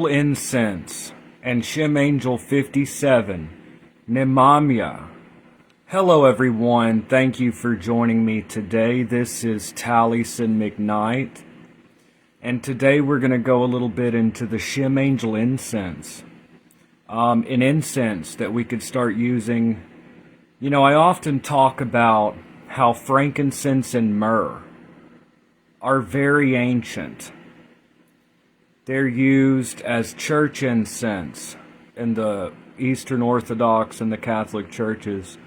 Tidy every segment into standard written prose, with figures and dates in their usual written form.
Angel Incense and Shem Angel 57, Nemamiah. Hello everyone, thank you for joining me today. This is Taliesin McKnight, and today we're going to go a little bit into the Shem Angel Incense. An incense that we could start using. You know, I often talk about how frankincense and myrrh are very ancient. They're used as church incense in the Eastern Orthodox and the Catholic churches.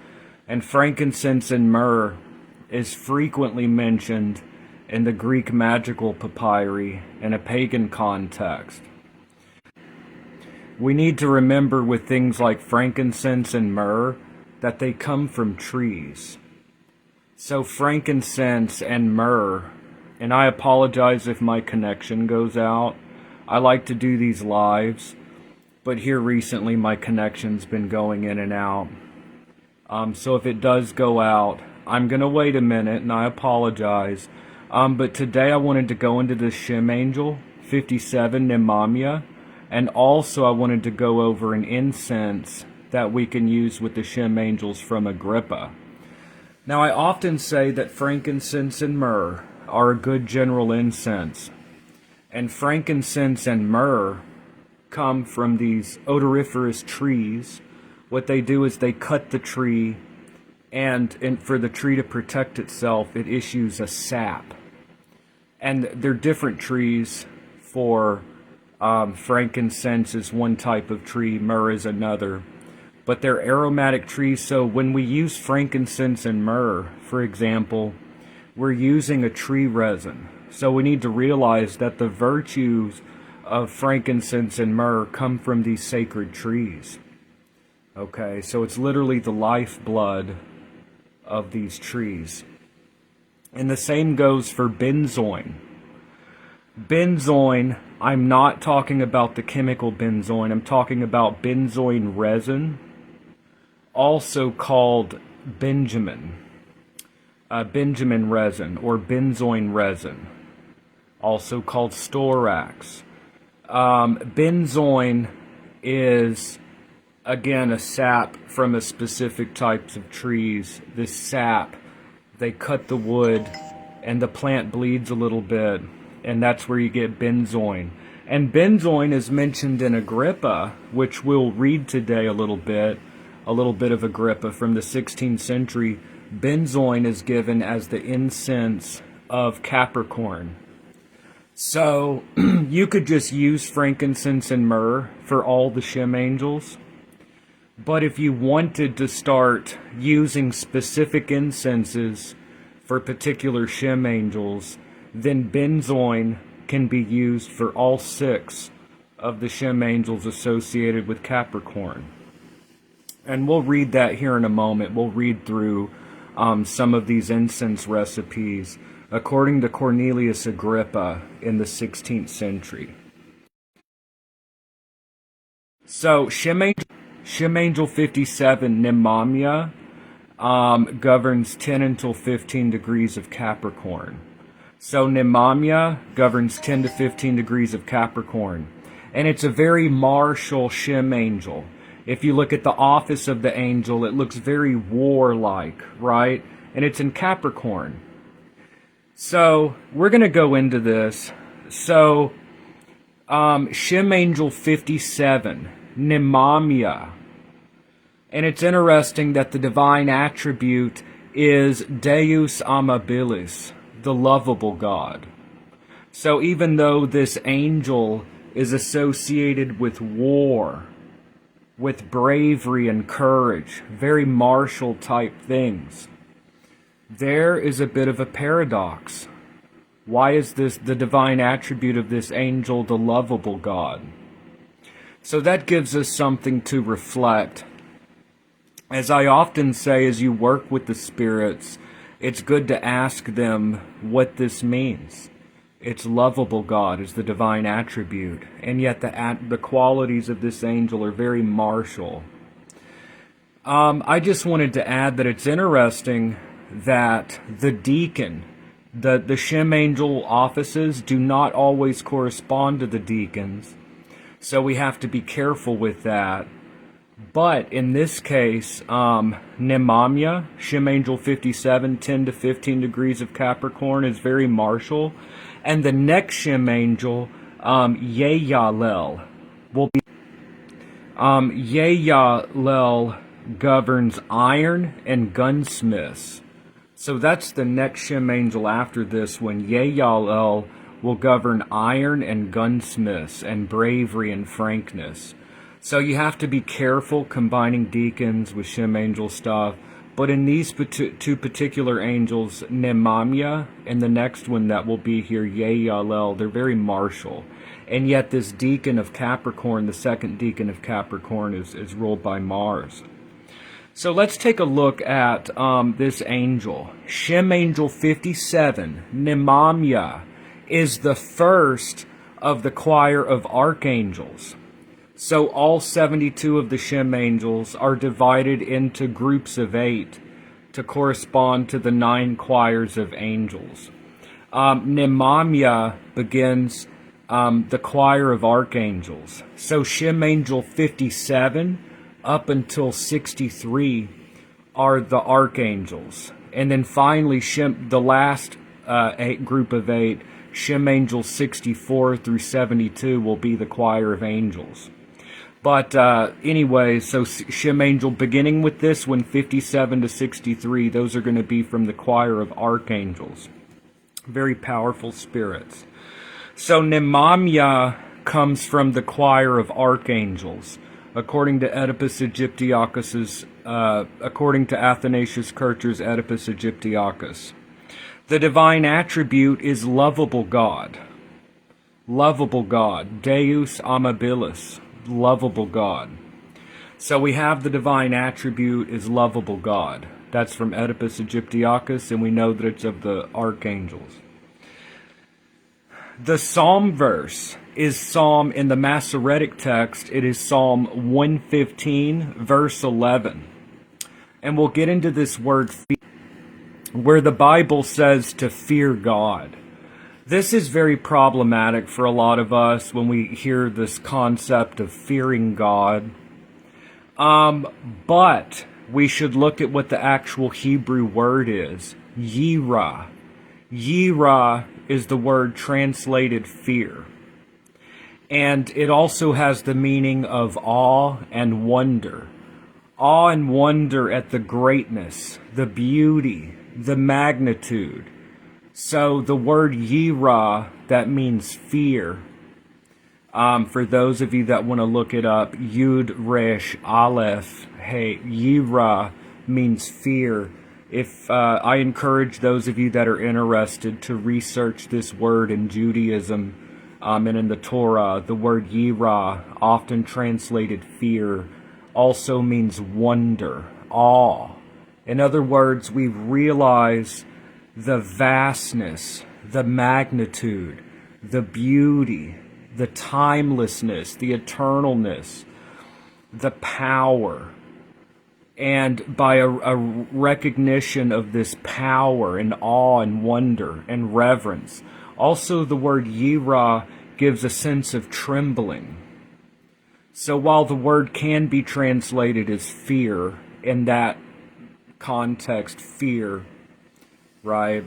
And frankincense and myrrh is frequently mentioned in the Greek magical papyri in a pagan context. We need to remember with things like frankincense and myrrh that they come from trees. So frankincense and myrrh, and I apologize if my connection goes out. I like to do these lives, but here recently my connection's been going in and out. So if it does go out, I'm going to wait a minute, and I apologize. But today I wanted to go into the Shem Angel 57 Nemamiah, and also I wanted to go over an incense that we can use with the Shem Angels from Agrippa. Now, I often say that frankincense and myrrh are a good general incense. And frankincense and myrrh come from these odoriferous trees. What they do is they cut the tree, and for the tree to protect itself, it issues a sap. And they're different trees. For frankincense is one type of tree, myrrh is another. But they're aromatic trees, so when we use frankincense and myrrh, for example, we're using a tree resin. So we need to realize that the virtues of frankincense and myrrh come from these sacred trees. Okay, so it's literally the lifeblood of these trees. And the same goes for benzoin. Benzoin, I'm not talking about the chemical benzoin, I'm talking about benzoin resin, also called Benjamin resin or benzoin resin, also called storax. Benzoin is, again, a sap from a specific types of trees. This sap, they cut the wood and the plant bleeds a little bit, and that's where you get benzoin. And benzoin is mentioned in Agrippa, which we'll read today a little bit of Agrippa from the 16th century. Benzoin is given as the incense of Capricorn. So you could just use frankincense and myrrh for all the Shem angels. But if you wanted to start using specific incenses for particular Shem angels, then benzoin can be used for all 6 of the Shem angels associated with Capricorn. And we'll read that here in a moment. We'll read through some of these incense recipes according to Cornelius Agrippa in the 16th century. So Shem Angel 57 Nemamiah governs 10 until 15 degrees of Capricorn. So Nemamiah governs 10 to 15 degrees of Capricorn. And it's a very martial Shem Angel. If you look at the office of the angel, it looks very warlike, right? And it's in Capricorn. So we're going to go into this. So Shem Angel 57, Nemamiah. And it's interesting that the divine attribute is Deus Amabilis, the lovable God. So even though this angel is associated with war, with bravery and courage, very martial type things, there is a bit of a paradox. Why is this the divine attribute of this angel, the lovable God? So that gives us something to reflect. As I often say, as you work with the spirits, it's good to ask them what this means. It's lovable God is the divine attribute, and yet the qualities of this angel are very martial. I just wanted to add that it's interesting that the deacon, the Shem angel offices do not always correspond to the deacons. So we have to be careful with that. But in this case, Nemamiah, Shem Angel 57, 10 to 15 degrees of Capricorn, is very martial. And the next Shem Angel, Yeyalel, will be... Yeyalel governs iron and gunsmiths. So that's the next Shem Angel after this one. Yeyalel will govern iron and gunsmiths and bravery and frankness. So you have to be careful combining deacons with Shem Angel stuff. But in these two particular angels, Nemamiah and the next one that will be here, Yeyalel, they're very martial. And yet this deacon of Capricorn, the second deacon of Capricorn, is ruled by Mars. So let's take a look at this angel. Shem Angel 57, Nemamiah, is the first of the choir of archangels. So all 72 of the Shem angels are divided into groups of 8 to correspond to the 9 choirs of angels. Nemamiah begins the choir of archangels. So Shem Angel 57 up until 63 are the archangels. And then finally, the last group of 8, Shem Angel 64 through 72 will be the choir of angels. But anyway, so Shem Angel, beginning with this one, 57 to 63, those are going to be from the choir of archangels. Very powerful spirits. So Nemamiah comes from the choir of archangels, according to Oedipus Egyptiacus's, according to Athanasius Kircher's Oedipus Egyptiacus. The divine attribute is lovable God. Lovable God. Deus amabilis. Lovable God. So we have the divine attribute is lovable God. That's from Oedipus Egyptiacus, and we know that it's of the archangels. The psalm verse is Psalm, in the Masoretic text, it is Psalm 115, verse 11. And we'll get into this word fear, where the Bible says to fear God. This is very problematic for a lot of us when we hear this concept of fearing God. But we should look at what the actual Hebrew word is. Yirah. Yirah is the word translated fear. And it also has the meaning of awe and wonder. Awe and wonder at the greatness, the beauty, the magnitude. So the word yirah, that means fear. For those of you that want to look it up, Yud Resh Aleph, hey, yirah means fear. If I encourage those of you that are interested to research this word in Judaism and in the Torah, the word yirah, often translated fear, also means wonder, awe. In other words, we realize the vastness, the magnitude, the beauty, the timelessness, the eternalness, the power. And by a recognition of this power and awe and wonder and reverence, also the word yirah gives a sense of trembling. So while the word can be translated as fear, in that context, fear, right?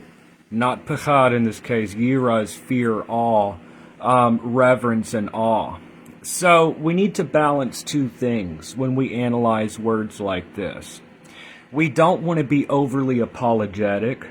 Not pachad in this case. Yirah is fear, awe, reverence, and awe. So we need to balance two things when we analyze words like this. We don't want to be overly apologetic.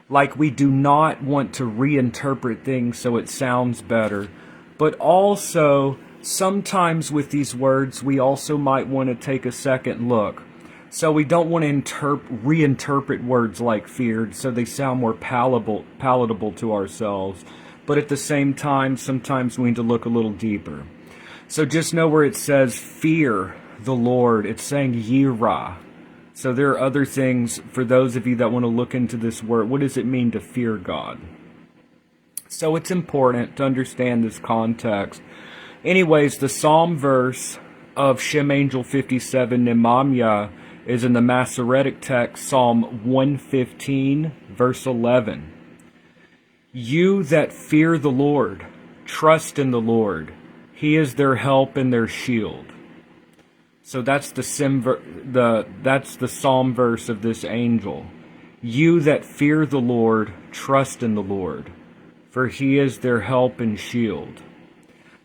Like, we do not want to reinterpret things so it sounds better. But also, sometimes with these words, we also might want to take a second look. So we don't want to reinterpret words like feared so they sound more palatable to ourselves. But at the same time, sometimes we need to look a little deeper. So just know where it says fear the Lord, it's saying yirah. So there are other things for those of you that want to look into this word. What does it mean to fear God? So it's important to understand this context. Anyways, the Psalm verse of Shem Angel 57, Nemamiah, is in the Masoretic text, Psalm 115, verse 11. You that fear the Lord, trust in the Lord. He is their help and their shield. So that's the psalm verse of this angel. You that fear the Lord, trust in the Lord, for he is their help and shield.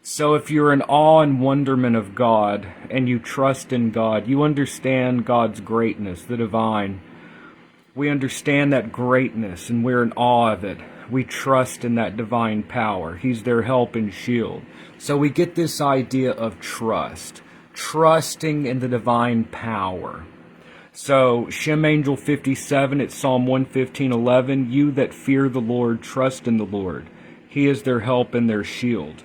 So if you're in awe and wonderment of God, and you trust in God, you understand God's greatness, the divine. We understand that greatness, and we're in awe of it. We trust in that divine power. He's their help and shield. So we get this idea of trust, trusting in the divine power. So Shem Angel 57, it's Psalm 115:11. You that fear the Lord, trust in the Lord. He is their help and their shield.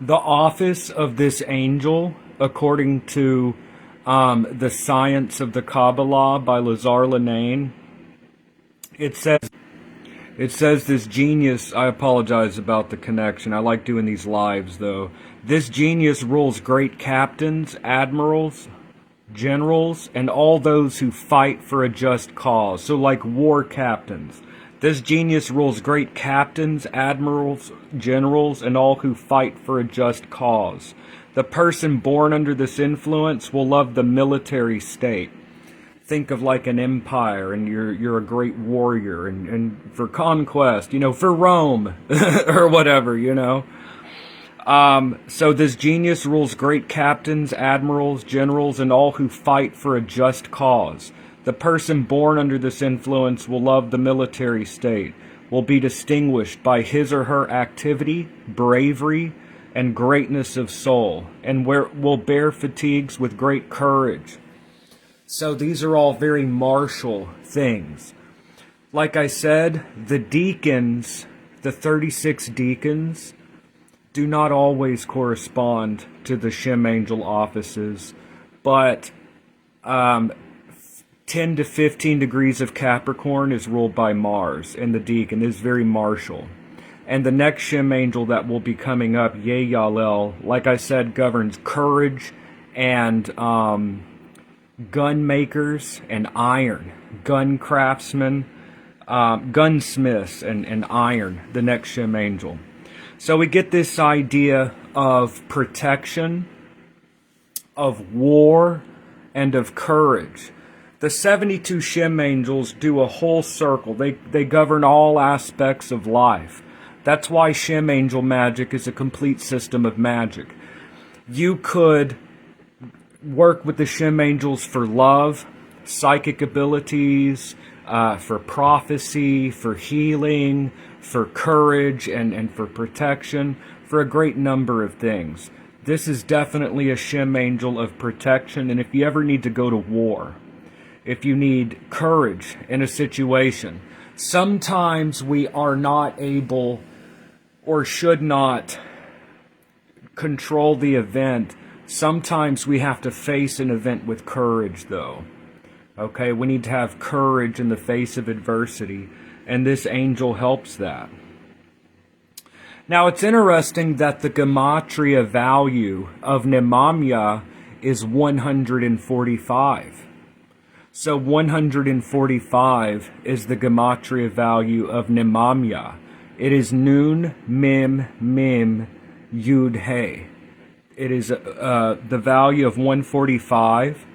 The office of this angel, according to the Science of the Kabbalah by Lazare Lenain, it says this genius, I apologize about the connection, I like doing these lives though. This genius rules great captains, admirals, generals, and all those who fight for a just cause. So like war captains. This genius rules great captains, admirals, generals, and all who fight for a just cause. The person born under this influence will love the military state. Think of like an empire, and you're a great warrior, and for conquest, for Rome, or whatever, So this genius rules great captains, admirals, generals, and all who fight for a just cause. The person born under this influence will love the military state, will be distinguished by his or her activity, bravery, and greatness of soul, and will bear fatigues with great courage. So these are all very martial things. Like I said, the deacons, the 36 deacons, do not always correspond to the Shem angel offices, but 10 to 15 degrees of Capricorn is ruled by Mars, and the deacon is very martial. And the next Shem angel that will be coming up, Yalel, like I said, governs courage and gun makers and iron, gun craftsmen, gunsmiths and iron, the next Shem angel. So we get this idea of protection, of war, and of courage. The 72 Shem angels do a whole circle. They govern all aspects of life. That's why Shem angel magic is a complete system of magic. You could work with the Shem angels for love, psychic abilities, for prophecy, for healing, for courage, and for protection, for a great number of things. This is definitely a Shem angel of protection, and if you ever need to go to war, if you need courage in a situation, sometimes we are not able or should not control the event. Sometimes we have to face an event with courage, though. Okay, we need to have courage in the face of adversity, and this angel helps that. Now, it's interesting that the Gatria Value of Nemamiah is 145. So 145 is the Gatria Value of Nemamiah. It is Nun, Mim, Mim, Yud, He. It is the value of 145.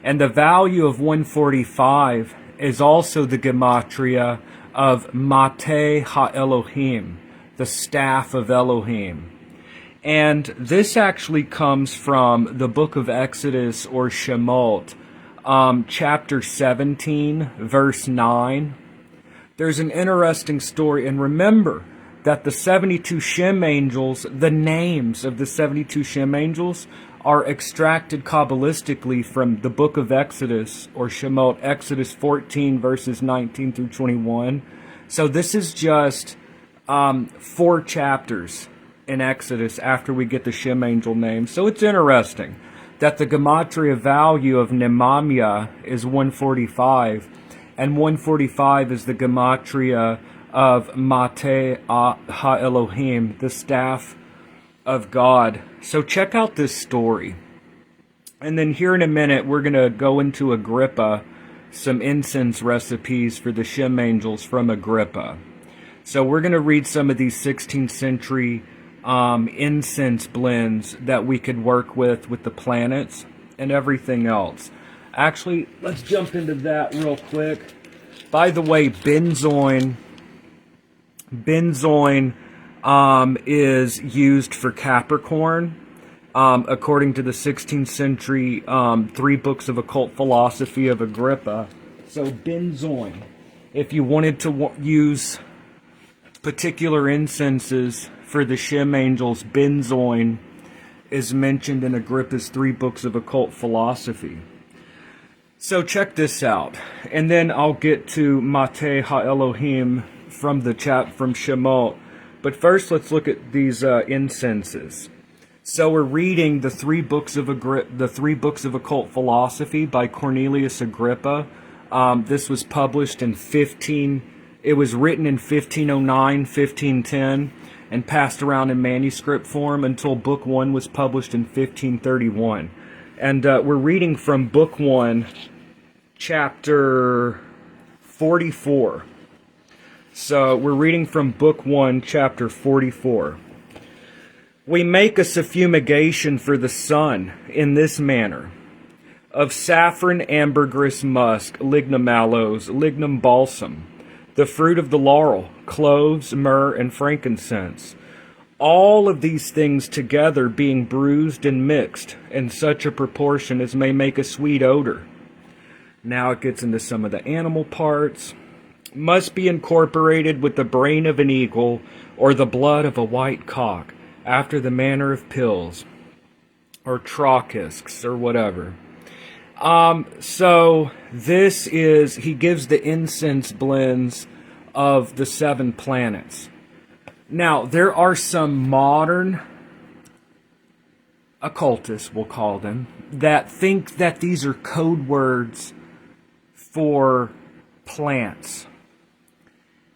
And the value of 145 is also the Gematria of Mate Ha-Elohim, the staff of Elohim. And this actually comes from the book of Exodus or Shemot, chapter 17, verse 9. There's an interesting story, and remember that the 72 Shem angels, the names of the 72 Shem angels, are extracted Kabbalistically from the book of Exodus, or Shemot, Exodus 14, verses 19 through 21. So this is just 4 chapters in Exodus after we get the Shem angel names. So it's interesting that the Gematria value of Nemamiah is 145, and 145 is the Gematria of Mate Ha-Elohim, the staff of God. So check out this story. And then here in a minute, we're going to go into Agrippa, some incense recipes for the Shem angels from Agrippa. So we're going to read some of these 16th century incense blends that we could work with the planets and everything else. Actually, let's jump into that real quick. By the way, benzoin is used for Capricorn. According to the 16th century 3 Books of Occult Philosophy of Agrippa. So benzoin, if you wanted to use particular incenses for the Shem angels, benzoin is mentioned in Agrippa's 3 Books of Occult Philosophy. So check this out, and then I'll get to Mate Ha-Elohim from Shemot. But first, let's look at these incenses. So we're reading the 3 books of Occult Philosophy by Cornelius Agrippa. This was published in it was written in 1509, 1510, and passed around in manuscript form until Book 1 was published in 1531. And we're reading from Book 1, Chapter 44. So we're reading from Book 1, Chapter 44. We make a suffumigation for the sun in this manner: of saffron, ambergris, musk, lignum aloes, lignum balsam, the fruit of the laurel, cloves, myrrh, and frankincense. All of these things together being bruised and mixed in such a proportion as may make a sweet odor. Now it gets into some of the animal parts. Must be incorporated with the brain of an eagle or the blood of a white cock, after the manner of pills, or trochusks, or whatever. So this is, he gives the incense blends of the 7 planets. Now, there are some modern occultists, we'll call them, that think that these are code words for plants.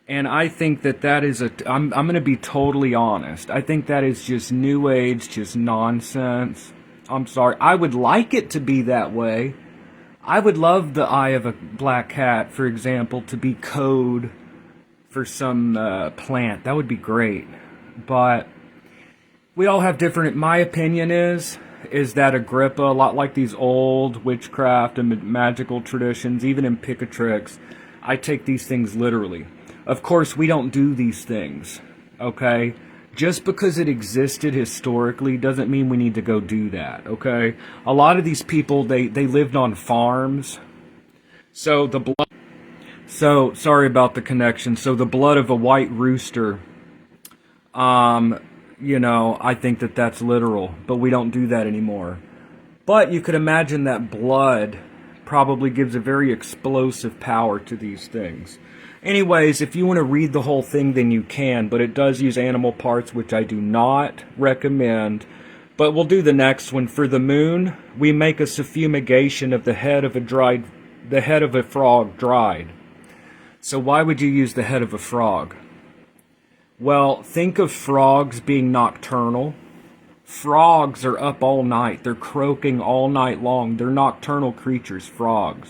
And I think that is I'm going to be totally honest. I think that is just New Age, just nonsense. I'm sorry. I would like it to be that way. I would love the eye of a black cat, for example, to be code for some plant. That would be great. But we all have different... My opinion is that Agrippa, a lot like these old witchcraft and magical traditions, even in Picatrix, I take these things literally. Of course, we don't do these things, okay? Just because it existed historically doesn't mean we need to go do that, okay? A lot of these people, they lived on farms. So sorry about the connection. So the blood of a white rooster, I think that's literal, but we don't do that anymore. But you could imagine that blood probably gives a very explosive power to these things. Anyways, if you want to read the whole thing, then you can, but it does use animal parts, which I do not recommend. But we'll do the next one. For the moon, we make a suffumigation of the head of a frog dried. So why would you use the head of a frog? Well, think of frogs being nocturnal. Frogs are up all night. They're croaking all night long. They're nocturnal creatures, frogs.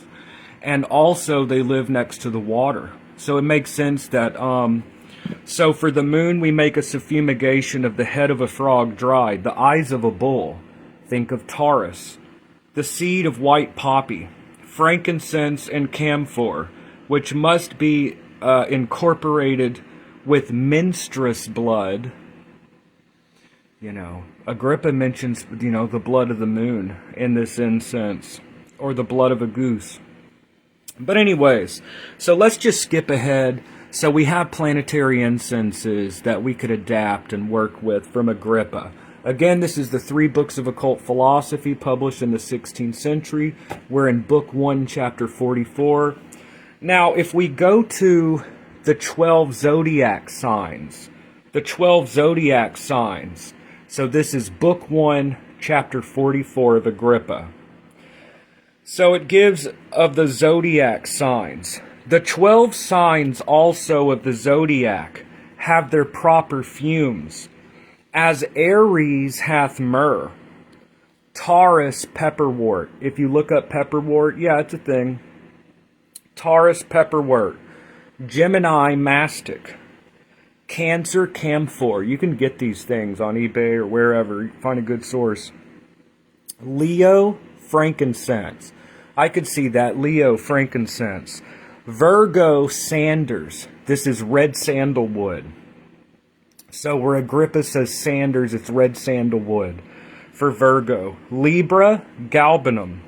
And also, they live next to the water. So it makes sense that, so for the moon, we make a suffumigation of the head of a frog dried, the eyes of a bull. Think of Taurus. The seed of white poppy, frankincense, and camphor, which must be incorporated with menstruous blood. Agrippa mentions, the blood of the moon in this incense, or the blood of a goose. But anyways, so let's just skip ahead. So we have planetary incenses that we could adapt and work with from Agrippa. Again, this is the 3 Books of Occult Philosophy published in the 16th century. We're in Book 1, Chapter 44. Now, if we go to the 12 Zodiac Signs, so this is Book 1, Chapter 44 of Agrippa. So it gives of the Zodiac signs. The 12 signs also of the Zodiac have their proper fumes, as Aries hath myrrh, Taurus pepperwort. If you look up pepperwort, yeah, it's a thing. Taurus pepperwort, Gemini mastic, Cancer camphor. You can get these things on eBay or wherever. You find a good source. Leo, frankincense. I could see that. Leo, frankincense. Virgo, sanders. This is red sandalwood. So where Agrippa says sanders, it's red sandalwood for Virgo. Libra, galbanum.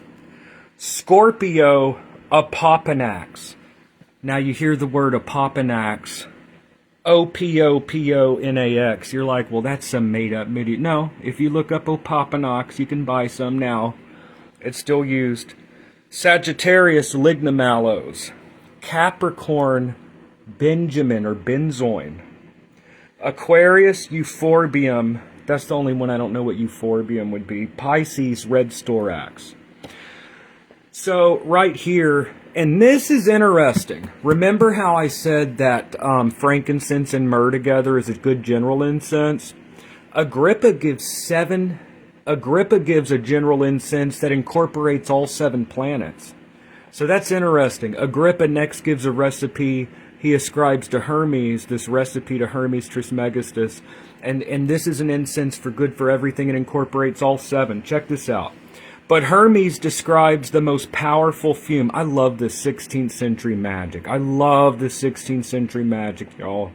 Scorpio, opopanax. Now you hear the word opopanax. Opoponax. You're like, well, that's some made-up MIDI. No, if you look up opopanax, you can buy some now. It's still used. Sagittarius, lignamallows. Capricorn, benjamin or benzoin. Aquarius, euphorbium. That's the only one I don't know what euphorbium would be. Pisces, red storax. So right here, and this is interesting. Remember how I said that frankincense and myrrh together is a good general incense? Agrippa gives a general incense that incorporates all 7 planets. So that's interesting. Agrippa next gives a recipe. He ascribes to Hermes this recipe to Hermes Trismegistus. And this is an incense for good for everything. It incorporates all 7. Check this out. But Hermes describes the most powerful fume. I love this 16th century magic. I love the 16th century magic, y'all.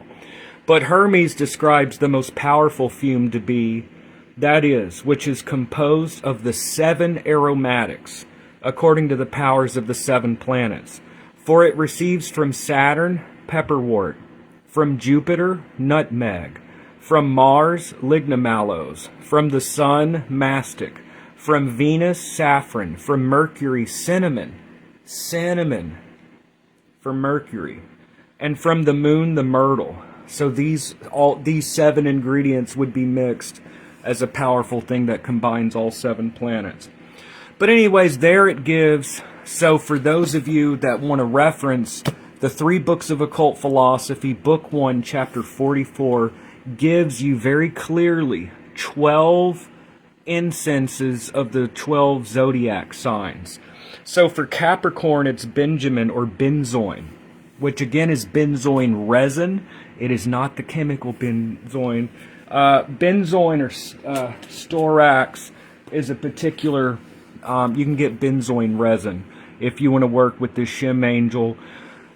But Hermes describes the most powerful fume to be, that is, which is composed of the 7 aromatics, according to the powers of the 7 planets. For it receives from Saturn, pepperwort, from Jupiter, nutmeg, from Mars, lignamallows, from the Sun, mastic, from Venus, saffron, from Mercury, cinnamon for Mercury, and from the Moon, the myrtle. So these 7 ingredients would be mixed as a powerful thing that combines all 7 planets. But anyways, there it gives. So for those of you that want to reference the 3 books of occult philosophy, book 1, chapter 44, gives you very clearly 12 incenses of the 12 zodiac signs. So for Capricorn, it's benjamin or benzoin, which again is benzoin resin. It is not the chemical benzoin. Benzoin or storax is a particular, you can get benzoin resin if you want to work with this Shem angel.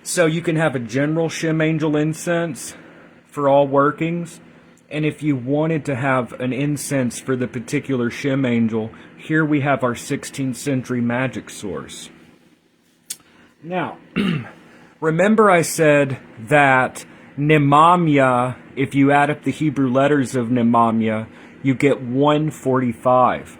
So you can have a general Shem angel incense for all workings. And if you wanted to have an incense for the particular Shem angel, here we have our 16th century magic source. Now, remember I said that Nemamiah, if you add up the Hebrew letters of Nemamiah, you get 145.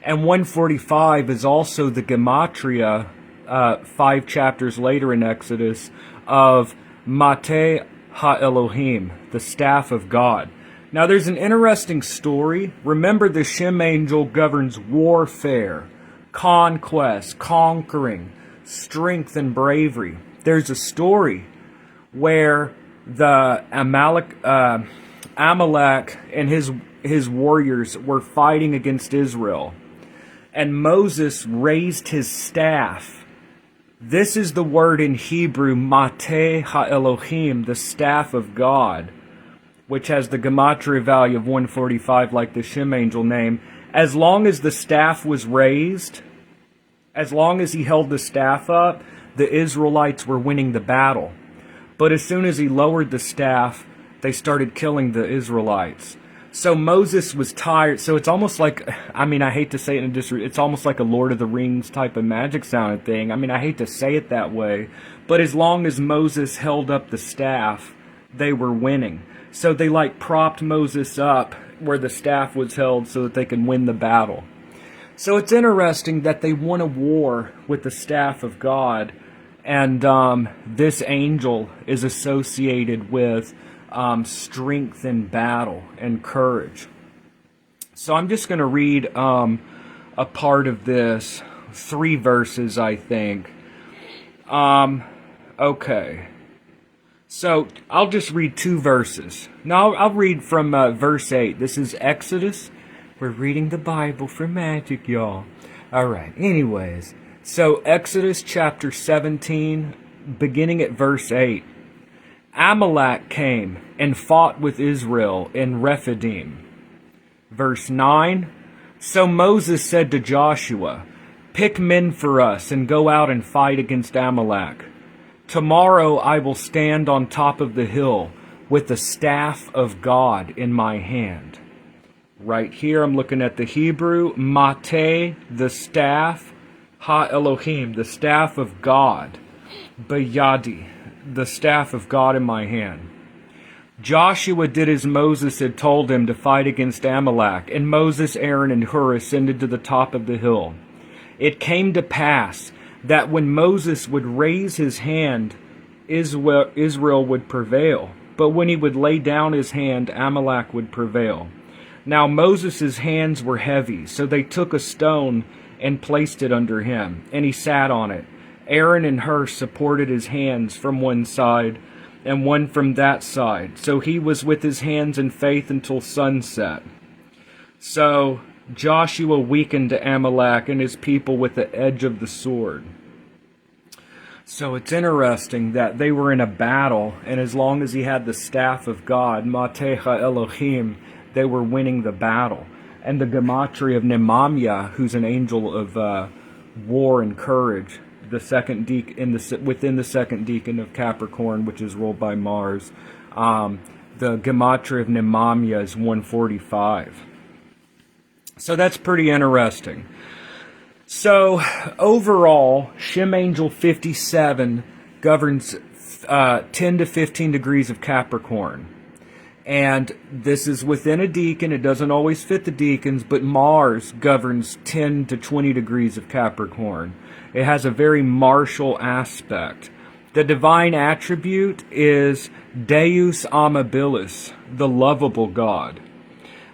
And 145 is also the gematria, 5 chapters later in Exodus, of Mate Ha-Elohim, the staff of God. Now there's an interesting story. Remember, the Shem angel governs warfare, conquest, conquering, strength, and bravery. There's a story where the Amalek and his warriors were fighting against Israel, and Moses raised his staff. This is the word in Hebrew, Mate Ha-Elohim, the staff of God, which has the gematria value of 145 like the Shem angel name. As long as the staff was raised, as long as he held the staff up, the Israelites were winning the battle. But as soon as he lowered the staff, they started killing the Israelites. So Moses was tired. So it's almost like, I mean, I hate to say it in it's almost like a Lord of the Rings type of magic sounding thing. I mean, I hate to say it that way, but as long as Moses held up the staff, they were winning. So they like propped Moses up where the staff was held so that they could win the battle. So it's interesting that they won a war with the staff of God, and this angel is associated with strength in battle and courage. So I'm just going to read a part of this, 3 verses, I think. Okay. So I'll just read 2 verses. Now I'll read from verse 8. This is Exodus. We're reading the Bible for magic, y'all. All right. Anyways, so Exodus chapter 17, beginning at verse 8. Amalek came and fought with Israel in Rephidim. Verse 9, so Moses said to Joshua, pick men for us and go out and fight against Amalek. Tomorrow I will stand on top of the hill with the staff of God in my hand. Right here I'm looking at the Hebrew, Mate, the staff, Ha Elohim, the staff of God, Bayadi, the staff of God in my hand. Joshua did as Moses had told him to fight against Amalek, and Moses, Aaron, and Hur ascended to the top of the hill. It came to pass that when Moses would raise his hand, Israel would prevail. But when he would lay down his hand, Amalek would prevail. Now Moses' hands were heavy, so they took a stone and placed it under him, and he sat on it. Aaron and Hur supported his hands from one side, and one from that side. So he was with his hands in faith until sunset. So Joshua weakened Amalek and his people with the edge of the sword. So it's interesting that they were in a battle, and as long as he had the staff of God, Mateha Elohim, they were winning the battle. And the gematria of Nemamiah, who's an angel of war and courage, the second within the second deacon of Capricorn, which is ruled by Mars, the gematria of Nemamiah is 145. So that's pretty interesting. So overall, Shem Angel 57 governs 10 to 15 degrees of Capricorn. And this is within a deacon. It doesn't always fit the deacons, but Mars governs 10 to 20 degrees of Capricorn. It has a very martial aspect. The divine attribute is Deus Amabilis, the lovable God.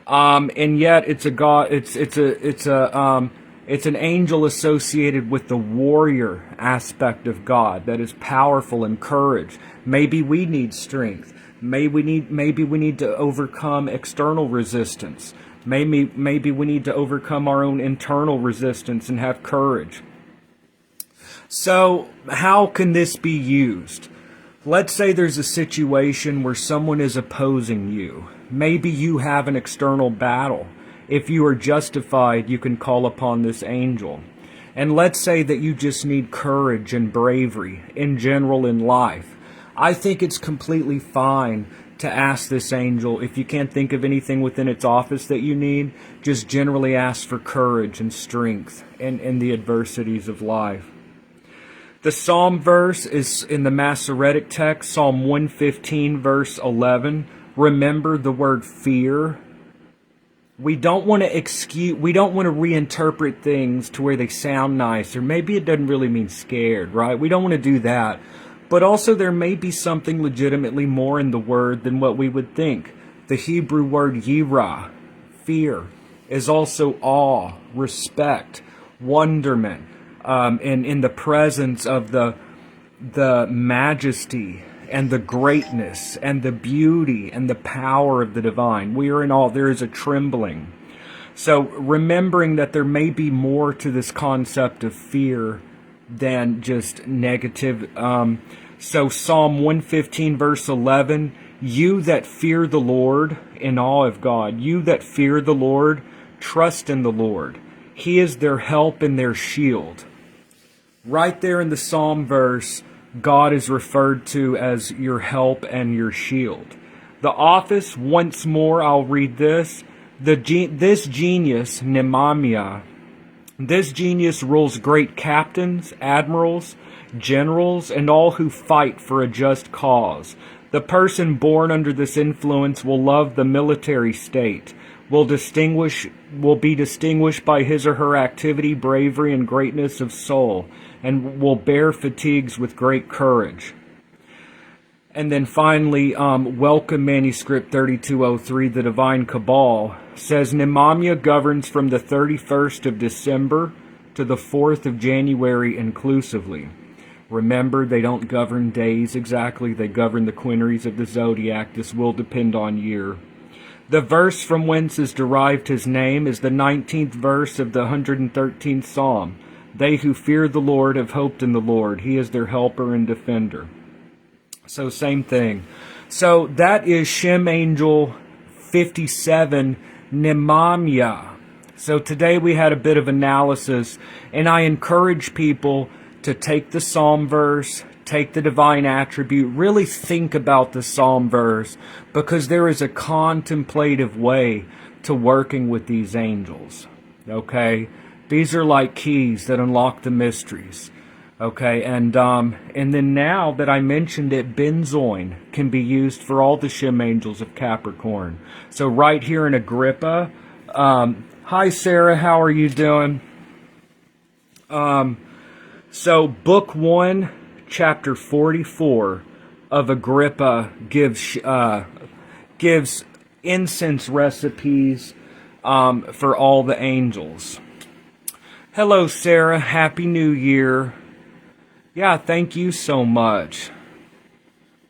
And yet it's a God. It's an angel associated with the warrior aspect of God that is powerful and courage. Maybe we need strength. Maybe we need to overcome external resistance. Maybe we need to overcome our own internal resistance and have courage. So how can this be used? Let's say there's a situation where someone is opposing you. Maybe you have an external battle. If you are justified, you can call upon this angel. And let's say that you just need courage and bravery in general in life. I think it's completely fine to ask this angel, if you can't think of anything within its office that you need, just generally ask for courage and strength in the adversities of life. The Psalm verse is in the Masoretic text, Psalm 115, verse 11. Remember the word fear. We don't want to reinterpret things to where they sound nice, or maybe it doesn't really mean scared, right? We don't want to do that. But also there may be something legitimately more in the word than what we would think. The Hebrew word yirah, fear, is also awe, respect, wonderment, and in the presence of the majesty and the greatness and the beauty and the power of the divine. We are in awe. There is a trembling. So remembering that there may be more to this concept of fear than just negative. So Psalm 115 verse 11, you that fear the Lord in awe of God, you that fear the Lord, trust in the Lord. He is their help and their shield. Right there in the Psalm verse, God is referred to as your help and your shield. The office, once more, I'll read this. This genius, Nemamiah, this genius rules great captains, admirals, generals, and all who fight for a just cause. The person born under this influence will love the military state, will be distinguished by his or her activity, bravery, and greatness of soul, and will bear fatigues with great courage. And then finally, Welcome Manuscript 3203, the Divine Cabal, says Nemamiah governs from the 31st of December to the 4th of January inclusively. Remember, they don't govern days exactly, they govern the quinaries of the zodiac. This will depend on year. The verse from whence is derived his name is the 19th verse of the 113th Psalm. They who fear the Lord have hoped in the Lord. He is their helper and defender. So same thing. So that is Shem Angel 57, Nemamiah. So today we had a bit of analysis, and I encourage people to take the Psalm verse, take the divine attribute, really think about the Psalm verse, because there is a contemplative way to working with these angels. Okay? These are like keys that unlock the mysteries. Okay, and then now that I mentioned it, benzoin can be used for all the Shem angels of Capricorn. So right here in Agrippa, hi Sarah, how are you doing? So book 1, chapter 44 of Agrippa gives incense recipes for all the angels. Hello Sarah, Happy New Year. Yeah, thank you so much.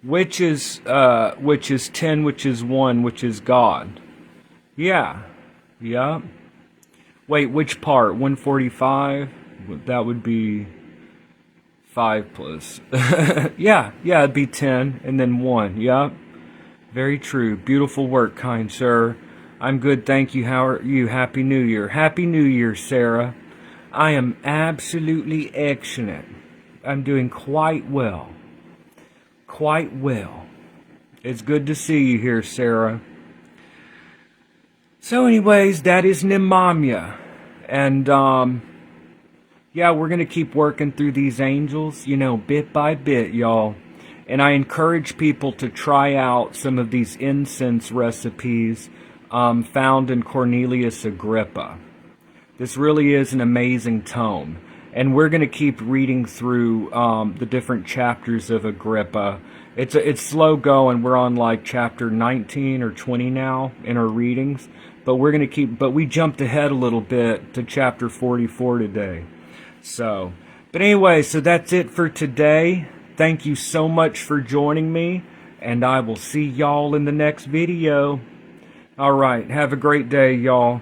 Which is 10, which is 1, which is God. Yeah. Wait, which part? 145? That would be 5 plus. yeah, it'd be 10 and then 1. Yeah. Very true. Beautiful work, kind sir. I'm good, thank you. How are you? Happy New Year. Happy New Year, Sarah. I am absolutely excellent. I'm doing quite well. Quite well. It's good to see you here, Sarah. So anyways, that is Nemamiah. And, yeah, we're going to keep working through these angels, bit by bit, y'all. And I encourage people to try out some of these incense recipes found in Cornelius Agrippa. This really is an amazing tome. And we're going to keep reading through the different chapters of Agrippa. It's slow going. We're on like chapter 19 or 20 now in our readings. But we're going to keep, but we jumped ahead a little bit to chapter 44 today. So, but anyway, so that's it for today. Thank you so much for joining me. And I will see y'all in the next video. All right. Have a great day, y'all.